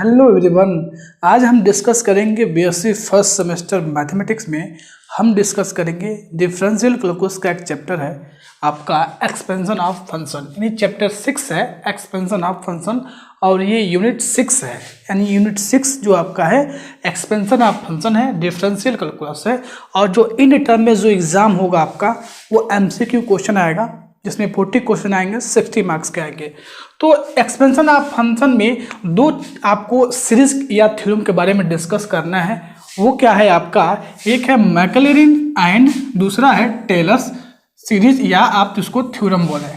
Hello everyone, आज हम discuss करेंगे बीएससी फर्स्ट सेमेस्टर मैथमेटिक्स में हम डिस्कस करेंगे डिफरेंशियल कैलकुलस का एक चैप्टर है आपका एक्सपेंशन ऑफ फंक्शन, यानी चैप्टर 6 है एक्सपेंशन ऑफ फंक्शन और ये यूनिट 6 है। यानी यूनिट 6 जो आपका है एक्सपेंशन ऑफ फंक्शन है, डिफरेंशियल कैलकुलस है और जो इन टर्म में जो एग्जाम होगा आपका वो एमसीक्यू क्वेश्चन आएगा जिसमें 40 क्वेश्चन आएंगे, 60 मार्क्स के आएंगे। तो एक्सपेंशन ऑफ फंक्शन में दो आपको सीरीज या थ्योरम के बारे में डिस्कस करना है। वो क्या है आपका, एक है मैक्लॉरिन एंड दूसरा है टेलर्स सीरीज या आप इसको थ्योरम बोले,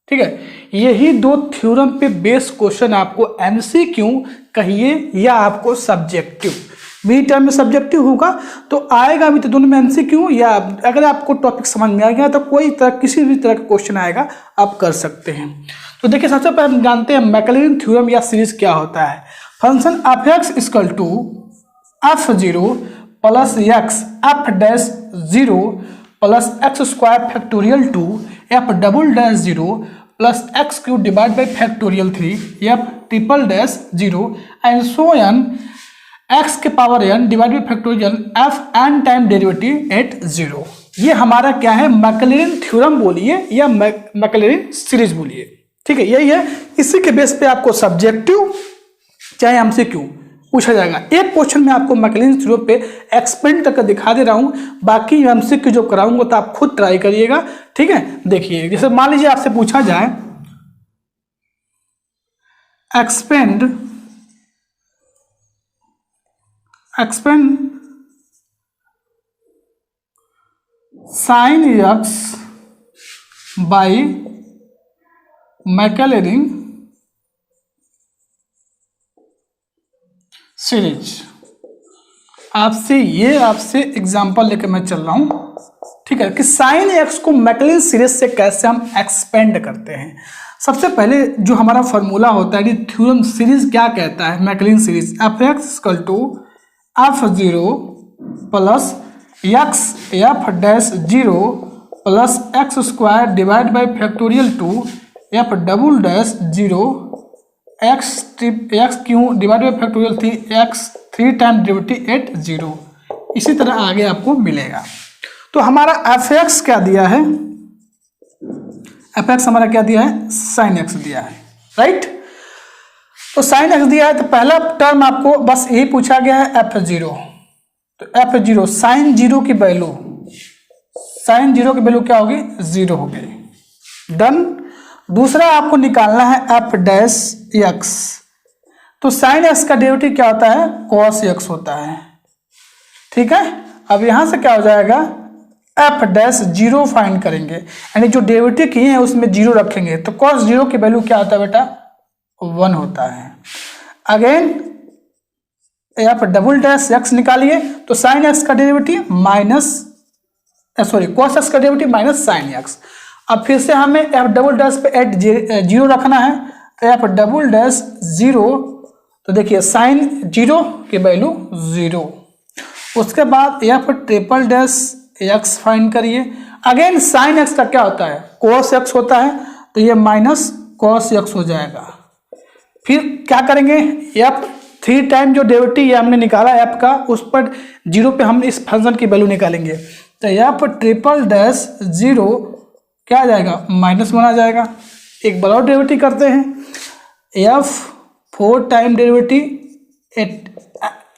ठीक है। यही दो थ्योरम पे बेस क्वेश्चन आपको एमसीक्यू कहिए या आपको सब्जेक्टिव, मिड टर्म में सब्जेक्टिव होगा तो आएगा भी तो दोनों में एमसीक्यू, या अगर आपको टॉपिक समझ में आ गया तो कोई तरह किसी भी तरह का क्वेश्चन आएगा आप कर सकते हैं। तो देखिए सबसे पहले हम जानते हैं मैक्लॉरिन थ्योरम या सीरीज क्या होता है। Function F x equal to f0 plus X F dash 0 plus X square factorial 2 F double dash 0 plus X cube divide by factorial 3 F triple dash 0 and so N x के power n divide by factorial f n time derivative at 0। ये हमारा क्या है, Maclaurin theorem बोलिए या Maclaurin series बोलिए, ठीक है। यही है, इसी के बेस पे आपको सब्जेक्टिव चाहे एमसीक्यू पूछा जाएगा। एक क्वेश्चन में आपको मैक्लॉरिन थ्योरम पे एक्सपेरिमेंट करके दिखा दे रहा हूँ, बाकी एमसीक्यू जो कराऊंगा तो आप खुद ट्राई करिएगा, ठीक है। देखिए जैसे मान लीजिए आपसे पूछा जाए expand sin x by Maclaurin series. आपसे एग्जांपल लेकर मैं चल रहा हूं, ठीक है, कि sin x को मैक्लॉरिन सीरीज से कैसे हम एक्सपेंड करते हैं। सबसे पहले जो हमारा फॉर्मूला होता है थ्योरम सीरीज क्या कहता है, Maclaurin series F x equal to f0 plus X F dash 0 plus X square divide by factorial 2 F double dash 0 X cube divide by factorial 3 X 3 time derivative at 0। इसी तरह आगे आपको मिलेगा। तो हमारा एफ एक्स क्या दिया है, एफ एक्स हमारा क्या दिया है, साइन एक्स दिया है, राइट। तो साइन एक्स दिया है तो पहला टर्म आपको बस यही पूछा गया है f0। तो f0 साइन 0 की वैल्यू, साइन 0 की वैल्यू क्या होगी, 0 होगी, डन। दूसरा आपको निकालना है f डैश x। तो साइन x का डेरिवेटिव क्या होता है, cos x होता है, ठीक है। अब यहां से क्या हो जाएगा, f डैश 0 फाइंड करेंगे, यानी जो डेरिवेटिव किए हैं उसमें 0 रखेंगे तो cos 0 की वैल्यू क्या होता है बेटा, 1 होता है। Again F double dash x निकालिए तो साइन एक्स का डेरिवेटिव कॉस एक्स का डेरिवेटिव माइनस साइन एक्स। अब फिर से हमें एफ डबल डैश पे एट 0 रखना है तो एफ डबल डैश 0, तो देखिए साइन 0 की वैल्यू 0। उसके बाद F triple dash x find करिए। अगेन साइन एक्स का क्या होता है, कॉस एक्स होता है, तो ये माइनस कॉस एक्स हो जाएगा। फिर क्या करेंगे, एफ 3 टाइम जो डेरिवेटिव ये हमने निकाला एफ का, उस पर 0 पे हम इस फंक्शन की वैल्यू निकालेंगे तो एफ ट्रिपल डैश 0 क्या आ जाएगा, -1 आ जाएगा। एक बार और डेरिवेटिव करते हैं, एफ 4 टाइम डेरिवेटिव एट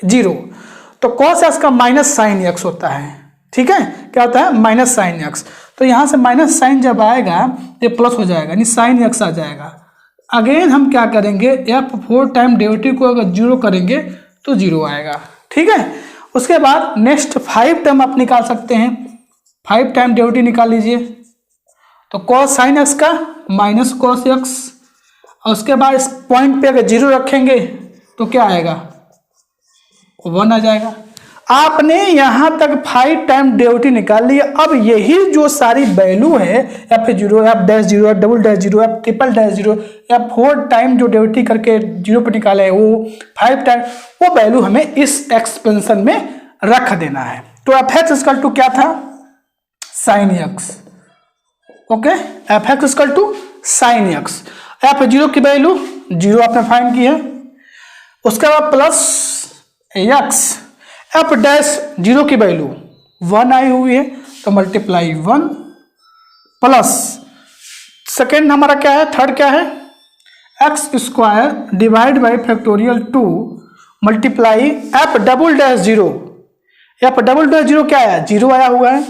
0, तो कॉस एक्स का माइनस साइन एक्स होता है, ठीक है। क्या होता है, माइनस साइन एक्स। तो यहाँ से माइनस साइन जब आएगा तो प्लस हो जाएगा, यानी साइन एक्स आ जाएगा। अगेन हम क्या करेंगे, एफ 4 टाइम डेरिवेटिव को अगर 0 करेंगे तो 0 आएगा, ठीक है। उसके बाद नेक्स्ट 5 टर्म आप निकाल सकते हैं, 5 टाइम डेरिवेटिव निकाल लीजिए तो कॉस साइन एक्स का माइनस कॉस एक्स, और उसके बाद इस पॉइंट पे अगर 0 रखेंगे तो क्या आएगा, 1 आ जाएगा। आपने यहां तक 5 टाइम डेरिवेटिव निकाल लिया। अब यही जो सारी वैल्यू है f0 F dash 0 F double dash 0 F triple dash 0 या 4 टाइम जो डेरिवेटिव करके 0 पे निकाले है वो 5 टाइम, वो वैल्यू हमें इस एक्सपेंशन में रख देना है। तो एफ एक्स इक्वल टू क्या था, sine X, okay, F x equal to sine X. f0 की वैल्यू 0 आपने फाइंड की है। उसके बाद प्लस एक्स, एफ डैश 0 की वैल्यू 1 आई हुई है तो मल्टीप्लाई 1 प्लस सेकेंड हमारा क्या है, थर्ड क्या है, x square divide by factorial 2 multiply F double dash 0, F double dash 0 क्या आया, 0 आया हुआ है,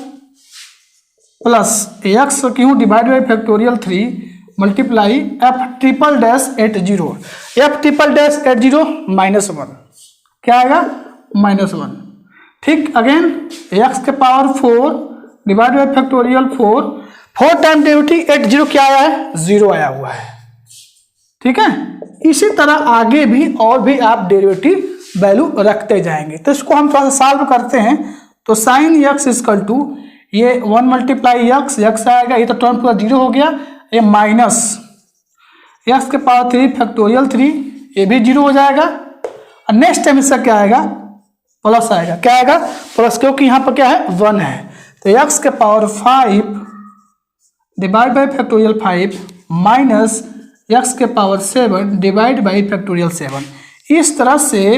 plus x cube divide by factorial 3 multiply F triple dash 80, F triple dash 80 -1 क्या आएगा, -1। ठीक, अगेन एक्स के power 4 divide by factorial 4 time derivative 80 क्या आया है, 0 आया हुआ है। ठीक है, इसी तरह आगे भी और भी आप डेरिवेटिव वैल्यू रखते जाएंगे। तो इसको हम थोड़ा सा सॉल्व करते हैं। तो साइन एक्स इक्वल टू ये 1 मल्टीप्लाई एक्स, एक्स आएगा, ये तो टर्म पूरा 0 हो गया, ये माइनस एक्स के पावर 3 फैक्टोरियल 3 ये भी 0 हो जाएगा। और नेक्स्ट टाइम इसका क्या आएगा, प्लस आएगा, क्या आएगा, प्लस, क्योंकि यहाँ पर क्या है 1 है। तो एक्स के power 5 divide by factorial 5 minus x के पावर 7 डिवाइड बाई फैक्टोरियल 7। इस तरह से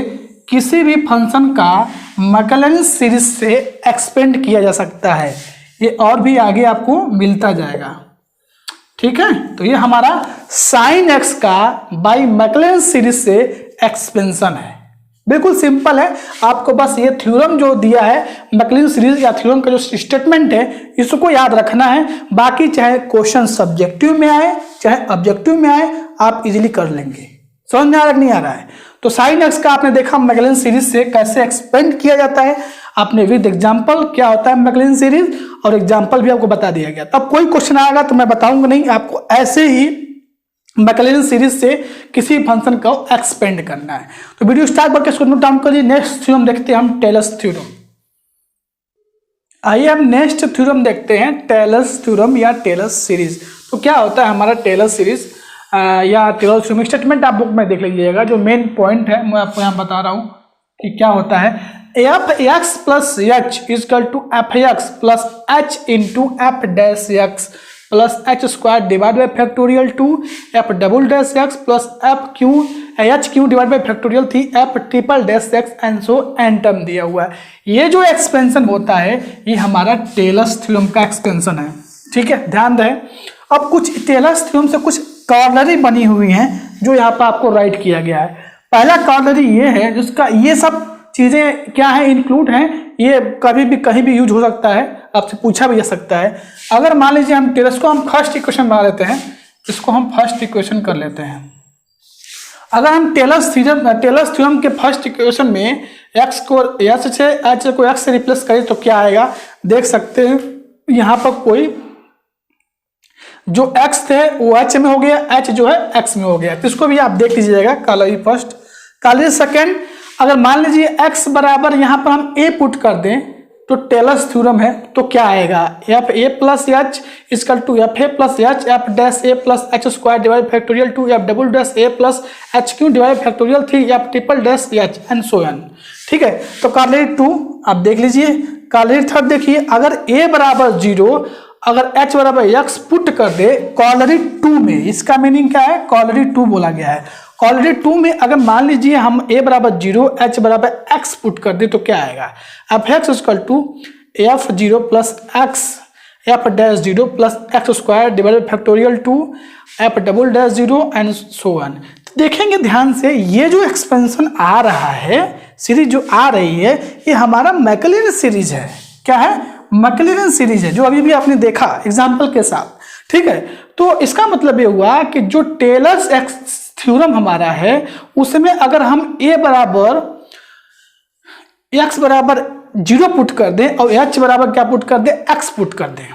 किसी भी फंक्शन का मैकलैरिन सीरीज से एक्सपेंड किया जा सकता है। ये और भी आगे आपको मिलता जाएगा। ठीक है, तो ये हमारा साइन एक्स का बाई मैकलैरिन सीरीज से एक्सपेंशन है। बिल्कुल सिंपल है, आपको बस ये थ्योरम जो दिया है मैकलैरिन सीरीज या थ्योरम का जो स्टेटमेंट है इसको याद रखना है। बाकी चाहे क्वेश्चन सब्जेक्टिव में आए चाहे ऑब्जेक्टिव में आए आप इजीली कर लेंगे। समझ में आ रहा नहीं आ रहा है? तो साइन एक्स का आपने देखा मैकलैरिन सीरीज से कैसे एक्सपेंड किया जाता है, आपने विद एग्जाम्पल क्या होता है मैकलैरिन सीरीज, और एग्जाम्पल भी आपको बता दिया गया। तब कोई क्वेश्चन आएगा तो मैं बताऊंगा नहीं, आपको ऐसे ही मैकलैरिन सीरीज से किसी फंक्शन को एक्सपेंड करना है। तो वीडियो स्टार्ट करके इसको नोट डाउन करिए। नेक्स्ट थ्योरम देखते हैं हम, टेलर्स थ्योरम। आइए हम नेक्स्ट थ्योरम देखते हैं, टेलर्स थ्योरम या टेलर्स सीरीज। तो क्या होता है हमारा टेलर्स सीरीज या टेलर्स थ्योरम, स्टेटमेंट आप बुक में देख लीजिएगा। जो मेन पॉइंट है मैं आपको यहाँ बता रहा हूँ कि क्या होता है। F X plus H is equal to F X plus H into F dash X plus H square divide by factorial 2 F double dash X plus F cube H cube divide by factorial 3 F triple dash X and so N term दिया हुआ है। ये जो expansion होता है ये हमारा tailors theorem का एक्सपेंशन है। ठीक है, ध्यान रहे। अब कुछ टेलर्स थ्योरम से कुछ कॉर्नरी बनी हुई हैं जो यहाँ पर आपको राइट किया गया है। पहला कॉर्नरी ये है जिसका ये सब चीज़ें क्या है इंक्लूड हैं, ये कभी भी कहीं भी यूज हो सकता है, आपसे पूछा भी जा सकता है। अगर मान लीजिए हम टेलर्स को हम फर्स्ट इक्वेशन बना लेते हैं, इसको हम फर्स्ट इक्वेशन कर लेते हैं। अगर हम टेलर्स थ्योरम के फर्स्ट इक्वेशन में एक्स को एच को एक्स से रिप्लेस करें तो क्या आएगा, देख सकते हैं यहाँ पर कोई जो x थे वो h में हो गया, h जो है x में हो गया। तो इसको भी आप देख लीजिएगा, कॉलरी फर्स्ट, कॉलरी सेकेंड। अगर मान लीजिए x बराबर यहाँ पर हम a पुट कर दें तो टेलर्स थ्योरम है तो क्या आएगा, F A plus H is equal to F A plus H F dash A plus H square divide factorial 2 F double dash A plus H cube divide factorial 3 F triple dash H and so N. ठीक है, तो cholerae 2 आप देख लीजिए। Cholerae third देखिए, अगर a बराबर 0 अगर h बराबर x पुट कर दे कॉलरी 2 में, इसका मीनिंग क्या है, कॉलरी 2 बोला गया है। कॉलरी 2 में अगर मान लीजिए हम a बराबर 0 h बराबर x पुट कर दे तो क्या आएगा, F x equal to F 0 plus X F dash 0 plus X square divided factorial 2 F double dash 0 and so on. देखेंगे ध्यान से, ये जो एक्सपेंशन आ रहा है, सीरीज जो आ रही है, ये हमारा मैकलैरिन सीरीज है। क्या है, मैकलैरिन सीरीज है, जो अभी भी आपने देखा एग्जाम्पल के साथ। ठीक है, तो इसका मतलब ये हुआ कि जो टेलर्स थ्योरम हमारा है उसमें अगर हम a बराबर x बराबर 0 पुट कर दें और h बराबर क्या पुट कर दें, x पुट कर दें,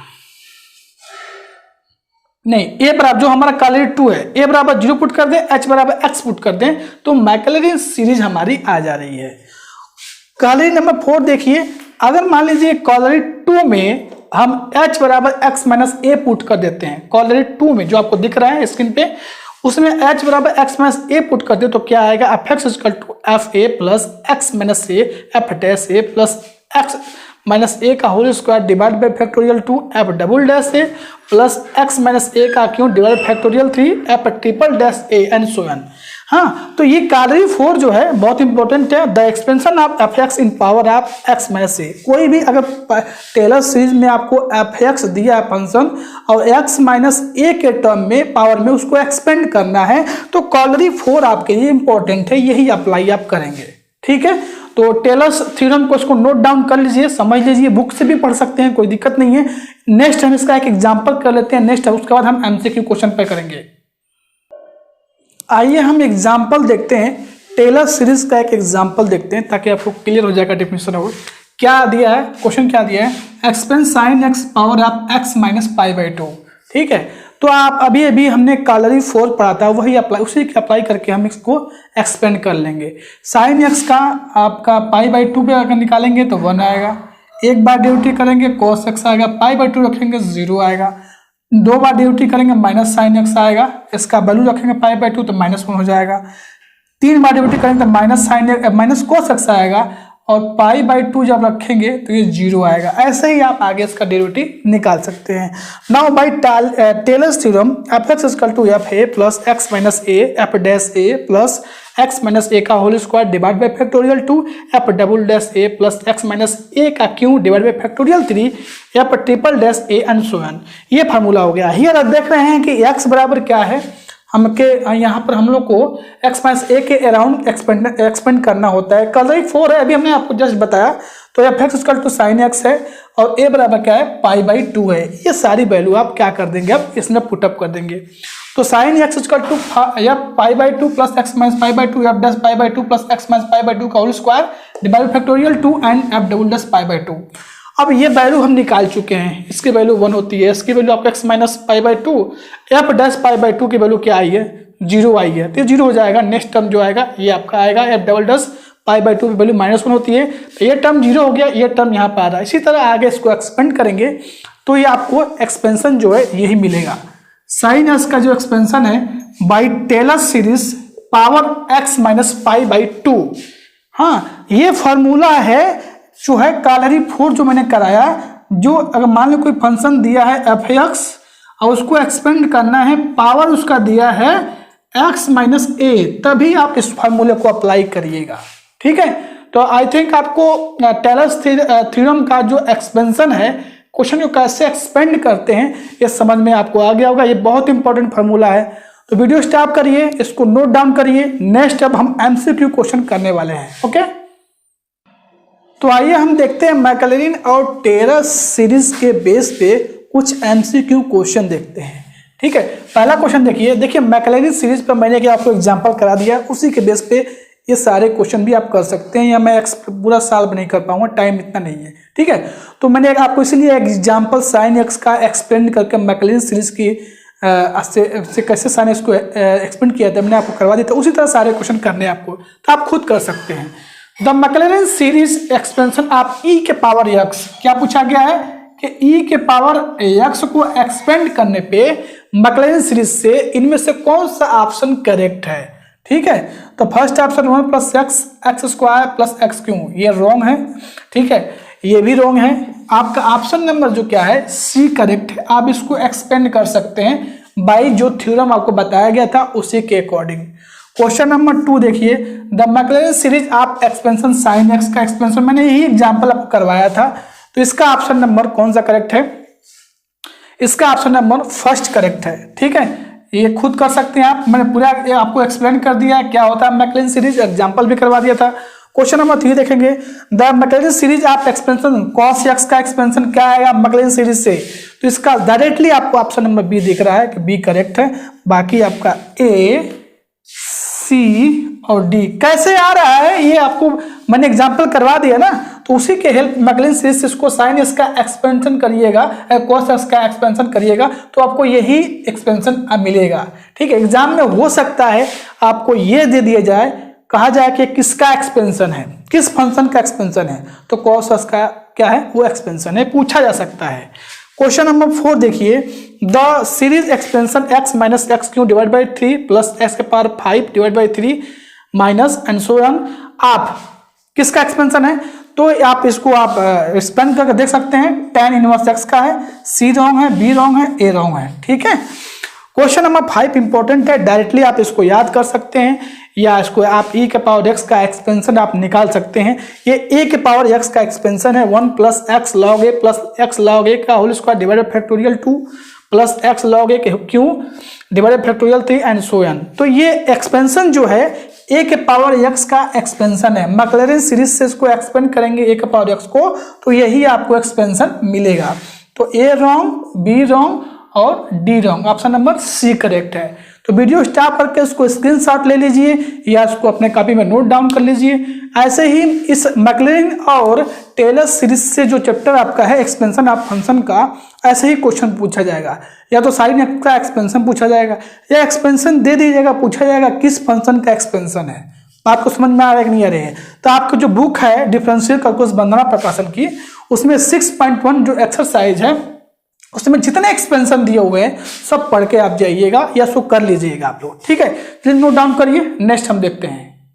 नहीं a बराबर जो हमारा कॉलरी 2 है a बराबर 0 पुट कर दें, h बराबर x पुट कर दें तो मैकलैरिन सीरीज हमारी आ जा रही है। कॉलरी नंबर 4 देखिए, अगर मान लीजिए कॉलरी 2 में हम h बराबर x माइनस ए पुट कर देते हैं, कॉलरी 2 में जो आपको दिख रहा है स्क्रीन पे, उसमें h बराबर x माइनस ए पुट कर दे तो क्या आएगा, F x equal to F A plus x minus a f dash A plus x minus a का whole square divide by factorial 2 F double dash A plus x minus a का cube divide factorial 3 F triple dash a and so on. हाँ, तो ये calorie 4 जो है बहुत important है। The expansion of f x in power of x minus a. कोई भी अगर टेलर सीरीज में आपको एफ एक्स दिया है फंक्शन और एक्स माइनस ए के टर्म में पावर में उसको एक्सपेंड करना है तो कैलोरी 4 आपके लिए इंपॉर्टेंट है, यही अप्लाई आप करेंगे। ठीक है, तो टेलर्स थ्योरम को इसको नोट डाउन कर लीजिए, समझ लीजिए, बुक से भी पढ़ सकते हैं, कोई दिक्कत नहीं है। नेक्स्ट हम इसका एक एग्जांपल कर लेते हैं नेक्स्ट, उसके बाद हम एमसीक्यू क्वेश्चन पे करेंगे। आइए हम एग्जांपल देखते हैं, टेलर सीरीज का एक एग्जांपल देखते हैं ताकि आपको क्लियर हो जाएगा डेफिनेशन हो। क्या दिया है क्वेश्चन, क्या दिया है, expense sine x power of x minus pi by 2। ठीक है, तो आप अभी हमने कैलोरी 4 पढ़ा था, वही अप्लाई, उसी के अप्लाई करके हम इसको एक्सपेंड कर लेंगे। साइन एक्स का आपका पाई बाई 2 पे अगर निकालेंगे तो 1 आएगा, एक बार ड्यूटी करेंगे कॉस एक्स आएगा, पाई बाई 2 रखेंगे 0 आएगा, 2 बार ड्यूटी करेंगे माइनस साइन एक्स आएगा, इसका वैल्यू रखेंगे पाई बाई 2 तो -1 हो जाएगा, 3 बार ड्यूटी करेंगे तो माइनस कॉस एक्स आएगा और पाई बाई 2 जब रखेंगे तो ये 0 आएगा। ऐसे ही आप आगे इसका डेरिवेटिव निकाल सकते हैं। Now by Taylor's theorem f x equal to F A plus x minus a f dash A plus x minus a का whole square divide by factorial 2 F double dash A plus x minus a का cube divide by factorial 3 F triple dash a and so on. ये formula हो गया। Here आप देख रहे हैं कि एक्स बराबर क्या है, हमके यहाँ पर हम लोग को एक्स माइनस ए के अराउंड एक्सपेंड करना होता है। कैलोरी 4 है, अभी हमने आपको जस्ट बताया, तो F x equal to sine X है और ए बराबर क्या है पाई बाई 2 है। ये सारी वैल्यू आप क्या कर देंगे, अब इसमें पुटअप कर देंगे। तो sine X equal to pi by 2 plus x minus pi by 2 F dash pi by 2 plus x minus pi by 2 का whole square divide factorial 2 and F double dash pi by 2। अब ये value हम निकाल चुके हैं, इसकी value 1 होती है, इसकी वैल्यू आपका x minus pi by 2, F dash pi by 2 की वैल्यू क्या आई है 0 आई है, तो 0 हो जाएगा। नेक्स्ट टर्म जो आएगा ये आपका आएगा F double dash pi by 2 की वैल्यू -1 होती है, तो ये टर्म 0 हो गया, ये टर्म यहाँ पर आ रहा है। इसी तरह आगे इसको एक्सपेंड करेंगे तो ये आपको एक्सपेंशन जो है यही मिलेगा। साइन एक्स का जो एक्सपेंशन है by Taylor series power X minus pi by 2। हाँ, ये फॉर्मूला है जो है कैलोरी 4 जो मैंने कराया, जो अगर मान लो कोई फंक्शन दिया है एफ एक्स और उसको एक्सपेंड करना है, पावर उसका दिया है एक्स माइनस ए, तभी आप इस फार्मूले को अप्लाई करिएगा। ठीक है, तो आई थिंक आपको टेलर्स थ्योरम का जो एक्सपेंशन है, क्वेश्चन को कैसे एक्सपेंड करते हैं, ये समझ में आपको आ गया होगा। ये बहुत इंपॉर्टेंट फार्मूला है, तो वीडियो स्टॉप करिए, इसको नोट डाउन करिए। नेक्स्ट अब हम एमसीक्यू क्वेश्चन करने वाले हैं। ओके, तो आइए हम देखते हैं मैक्लैरिन और टेलर सीरीज के बेस पे कुछ एमसीक्यू क्वेश्चन देखते हैं। ठीक है, पहला क्वेश्चन देखिए मैक्लैरिन सीरीज पर मैंने क्या आपको एग्जांपल करा दिया, उसी के बेस पे ये सारे क्वेश्चन भी आप कर सकते हैं, या मैं पूरा साल में नहीं कर पाऊंगा, टाइम इतना नहीं है। ठीक है, तो मैंने आपको इसलिए एग्जांपल साइन एक्स का एक्सप्लेन करके मैक्लैरिन सीरीज की से कैसे साइन एक्स को एक्सप्लेन किया था मैंने आपको करवा दिया था, उसी तरह सारे क्वेश्चन करने हैं आपको, तो आप खुद कर सकते हैं। The Maclaurin series expansion of ई के पावर एक्स, क्या पूछा गया है कि ई के पावर एक्स को एक्सपेंड करने पे मैक्लैरिन सीरीज से इनमें से कौन सा ऑप्शन करेक्ट है। ठीक है, तो first option 1 plus X square plus x Q, ये रॉन्ग है। ठीक है, ये भी रॉन्ग है। आपका ऑप्शन नंबर जो क्या है सी करेक्ट है। आप इसको एक्सपेंड कर सकते हैं बाई जो थ्योरम आपको बताया गया था उसी के अकॉर्डिंग। क्वेश्चन नंबर 2 देखिए, the Maclaurin series of expansion sine x का एक्सपेंशन, मैंने यही एग्जांपल आपको करवाया था, तो इसका ऑप्शन नंबर कौन सा करेक्ट है, इसका ऑप्शन नंबर फर्स्ट करेक्ट है। ठीक है, ये खुद कर सकते हैं आप, मैंने पूरा आपको एक्सप्लेन कर दिया क्या होता है मैक्लैरिन सीरीज, एग्जांपल भी करवा दिया था। क्वेश्चन नंबर 3 देखेंगे, the Maclaurin series of expansion cos x का एक्सपेंशन क्या आएगा मैक्लैरिन सीरीज से, तो इसका डायरेक्टली आपको ऑप्शन नंबर बी दिख रहा है कि बी करेक्ट है। बाकी आपका ए, सी और डी कैसे आ रहा है ये आपको मैंने एग्जांपल करवा दिया ना, तो उसी के हेल्प मैक्लैरिन सीरीज से इसको साइन एक्स का एक्सपेंशन करिएगा, कॉस एक्स का एक्सपेंशन करिएगा, तो आपको यही एक्सपेंशन मिलेगा। ठीक है, एग्जाम में हो सकता है आपको ये दे दिया जाए, कहा जाए कि किसका एक्सपेंशन है, किस फंक्शन का एक्सपेंशन है, तो कॉस एक्स का क्या है वो एक्सपेंशन है, पूछा जा सकता है। क्वेश्चन नंबर 4 देखिए, the series expansion x minus x cube divide by 3 plus x के power 5 divide by 3 minus and so on, आप किसका एक्सपेंशन है, तो आप इसको आप एक्सपेंड करके देख सकते हैं। tan इनवर्स एक्स का है, सी रॉन्ग है, बी रॉन्ग है, ए रॉन्ग है। ठीक है, क्वेश्चन नंबर 5 इंपॉर्टेंट है, डायरेक्टली आप इसको याद कर सकते हैं या इसको आप e के पावर x का एक्सपेंशन आप निकाल सकते हैं। ये a के पावर x का एक्सपेंशन है 1 plus x log a plus x log a का whole square divided factorial 2 plus x log a cube divided factorial 3 and so on. तो ये एक्सपेंशन जो है a के पावर x का एक्सपेंशन है, मैक्लॉरिन सीरीज से इसको एक्सपेंड करेंगे a के पावर x को, तो यही आपको एक्सपेंशन मिलेगा। तो a रॉन्ग, b रॉन्ग और D wrong, option number C correct है। तो वीडियो स्टॉप करके इसको स्क्रीनशॉट ले लीजिए या इसको अपने कॉपी में नोट डाउन कर लीजिए। ऐसे ही इस मैक्लॉरिन और टेलर सीरीज से जो चैप्टर आपका है एक्सपेंशन ऑफ फंक्शन का, ऐसे ही क्वेश्चन पूछा जाएगा, या तो साइन एक्स का एक्सपेंशन पूछा जाएगा या एक्सपेंशन दे दीजिएगा, पूछा जाएगा किस फंक्शन का एक्सपेंशन है। बात को समझ में आ रहा है कि नहीं आ रही है? तो आपका जो बुक है डिफरेंशियल कैलकुलस वंदना प्रकाशन की, उसमें 6.1 जो एक्सरसाइज है उसमें जितने एक्सपेंशन दिए हुए हैं सब पढ़ के आप जाइएगा या सो कर लीजिएगा आप लोग, ठीक है। प्लीज नोट डाउन करिए। नेक्स्ट हम देखते हैं,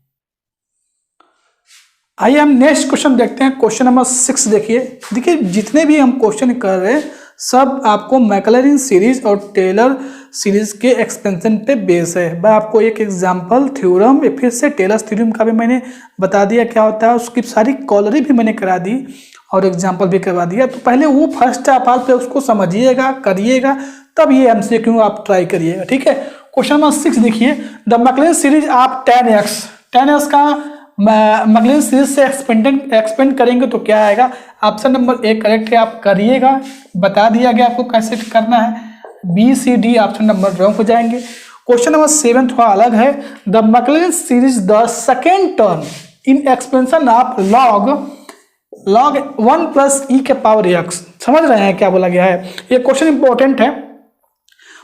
आइए हम नेक्स्ट क्वेश्चन देखते हैं। क्वेश्चन नंबर 6 देखिए जितने भी हम क्वेश्चन कर रहे हैं सब आपको मैक्लॉरिन सीरीज और टेलर सीरीज के एक्सपेंशन पे बेस है। मैं आपको एक एग्जांपल थ्योरम फिर से टेलर थ्योरम का भी मैंने बता दिया क्या होता है, उसकी सारी कॉलरी भी मैंने करा दी और एग्जाम्पल भी करवा दिया। तो पहले वो फर्स्ट ऑफ ऑल पे उसको समझिएगा, करिएगा, तब ये एमसीक्यू आप ट्राई करिएगा, ठीक है। क्वेश्चन नंबर 6 देखिए, द मैक्लॉरिन सीरीज आप 10x का मैक्लॉरिन सीरीज से एक्सपेंड करेंगे तो क्या आएगा? ऑप्शन नंबर ए करेक्ट है, आप करिएगा, बता दिया गया आपको कैसे करना है। B C D option number wrong हो जाएंगे। क्वेश्चन नंबर 7 थोड़ा अलग है, the Maclaurin series the second term in expansion of log 1 plus e के पावर x। समझ रहे हैं क्या बोला गया है? ये क्वेश्चन इंपॉर्टेंट है,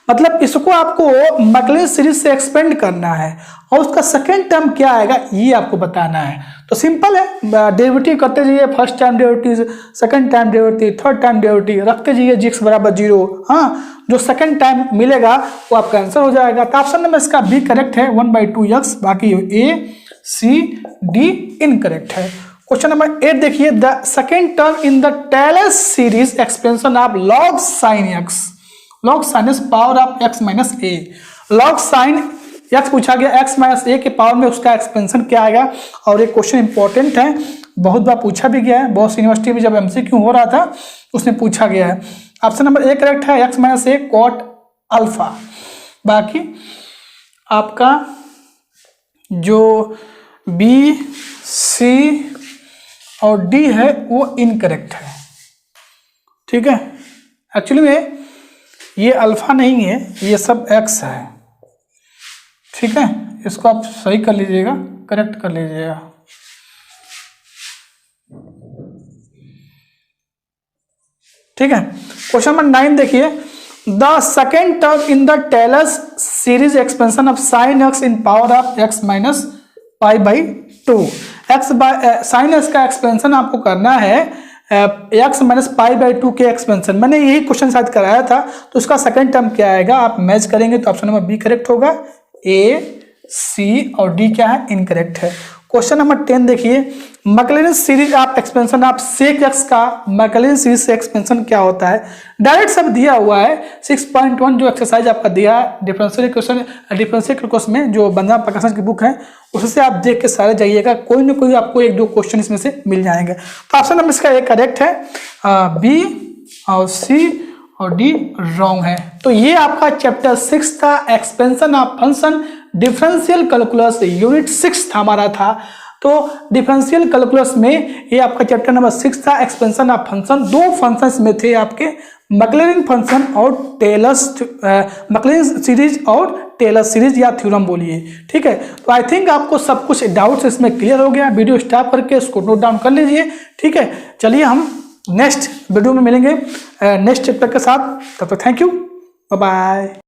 मतलब इसको आपको मैक्लॉरिन सीरीज से एक्सपेंड करना है और उसका सेकेंड टर्म क्या आएगा ये आपको बताना है। तो सिंपल है, डेरिवेटिव करते जाइए, first time derivative, second time derivative, third time derivative रखते जाइए, g बराबर 0। हाँ, जो सेकंड टाइम मिलेगा वो आपका आंसर हो जाएगा। तो ऑप्शन नंबर इसका बी करेक्ट है 1/2x, बाकी ए सी डी इनकरेक्ट है। क्वेश्चन नंबर 8 देखिए, the second term in the Taylor series expansion of log sin x, log sin x power of x minus A. log sin x पूछा गया, x minus ए के power में उसका expansion क्या आएगा? और एक क्वेश्चन इंपॉर्टेंट है, बहुत बार पूछा भी गया है, बहुत सी यूनिवर्सिटी में जब एमसीक्यू हो रहा था उसमें पूछा गया है। ऑप्शन नंबर ए करेक्ट है, x माइनस ए कॉट अल्फा। बाकी आपका जो बी सी और डी है वो इनकरेक्ट है, ठीक है। एक्चुअली में ये अल्फा नहीं है, ये सब एक्स है, ठीक है। इसको आप सही कर लीजिएगा, करेक्ट कर लीजिएगा। ठीक है। क्वेश्चन नंबर 9 देखिए, the second term in the Taylor's series expansion of sine x in power of x minus π/2। X sine x का एक्सपेंशन आपको करना है एक्स माइनस π/2 के एक्सपेंशन। मैंने यही क्वेश्चन शायद कराया था, तो उसका सेकंड टर्म क्या आएगा आप मैच करेंगे तो ऑप्शन नंबर बी करेक्ट होगा, ए सी और डी क्या है? इनकरेक्ट है। क्वेश्चन नंबर 10 देखिए, Maclaurin series of expansion of sec X का मैक्लॉरिन सीरीज से एक्सपेंशन क्या होता है? डायरेक्ट सब दिया हुआ है। 6.1 जो एक्सरसाइज आपका दिया है डिफरेंशियल कैलकुलस में, जो वंदना प्रकाशन की बुक है, उससे आप देख के सारे जाइएगा, कोई ना कोई आपको 1-2 क्वेश्चन इसमें से मिल जाएंगे। तो ऑप्शन नंबर इसका ए करेक्ट है, बी और सी और डी रॉन्ग है। तो ये आपका चैप्टर 6 था, expansion of function, differential calculus unit 6 हमारा था। तो डिफरेंशियल कैलकुलस में ये आपका चैप्टर नंबर 6 था, एक्सपेंशन ऑफ फंक्शन। 2 फंक्शंस में थे आपके, मैक्लॉरिन फंक्शन और टेलर्स, मैक्लॉरिन सीरीज और टेलर सीरीज या थ्योरम बोलिए, ठीक है। तो आई थिंक आपको सब कुछ डाउट्स इसमें क्लियर हो गया। वीडियो स्टॉप करके इसको नोट डाउन कर लीजिए, ठीक है। चलिए हम नेक्स्ट वीडियो में मिलेंगे नेक्स्ट चैप्टर के साथ, तब तक थैंक यू, बाय बाय।